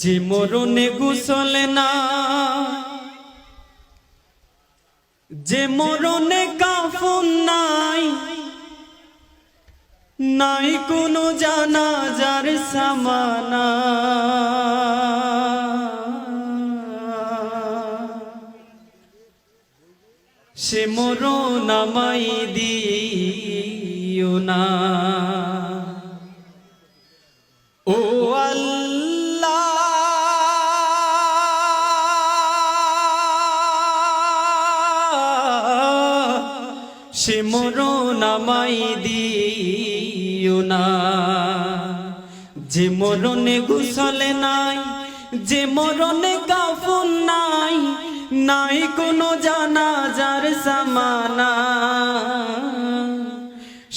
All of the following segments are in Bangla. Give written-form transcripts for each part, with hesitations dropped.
যে মরণে গোসল না, যে মরণে কাফন নাই, নাই কোনো জানাজার সামানা। সে মরণ আমায় দিও না। ও আল্লাহ, সে মরণ আমায় দিও না। যে মরণে গোসল নাই, যে মরণে কাফন নাই, নাই কোনো জানাজার সামানা।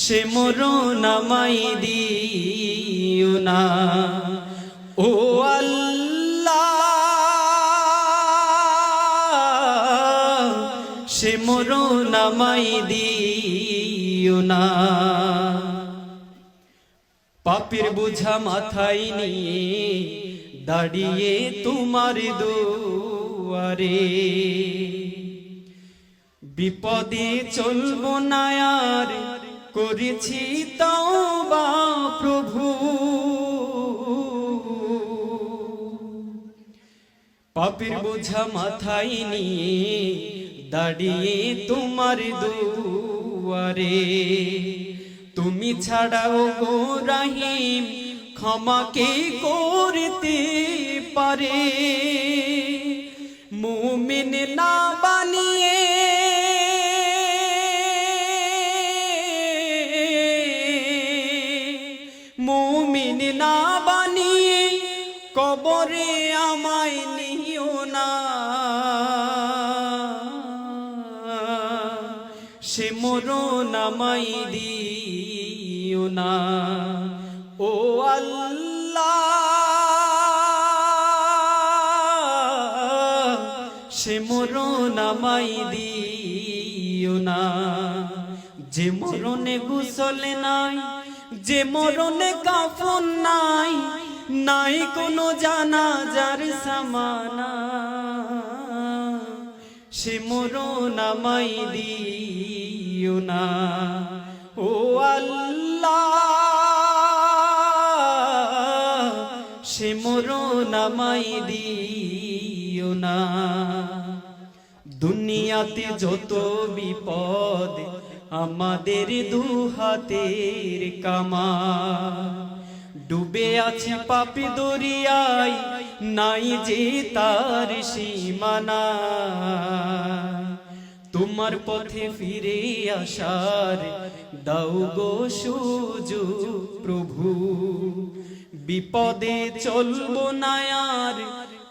সে মরণ আমায় দিও না। ও আল্লাহ, সে মরণ আমায় দিও না। পাপের বোঝা মাথায় নিয়ে দাঁড়িয়ে তোমার দুয়ারে, বিপদে চলবো না আর, করেছি তওবা প্রভু। পাপের বোঝা মাথায় নিয়ে দাঁড়িয়ে তোমার দুয়ারে, তুমি ছাড়াও গো রহিম ক্ষমা কে করতে পারে। মুমিন না বানিয়ে মুমিন না বানিয়ে কবরে আমায় নিও না। সে মরণ আমায় দিও না। ও আল্লাহ, সে মরণ আমায় দিও না। যে মরণে গোসল নাই, যে মরণে কাফন নাই, নাই কোনো জানাজার সামানা। সে মরণ আমায় দিও না। ও আল্লাহ, সে মরণ আমায় দিও না। দুনিয়াতে যত বিপদ আমাদের দুহাতের কামা, ডুবে আছে পাপে দরিয়ায়, নাই যে তার সীমানা। তোমার পথে ফিরে আসার দাও গো সুযোগ প্রভু। বিপদে চলবো না আর,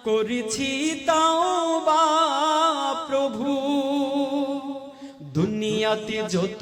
করেছি তওবা প্রভু। দুনিয়াতে যত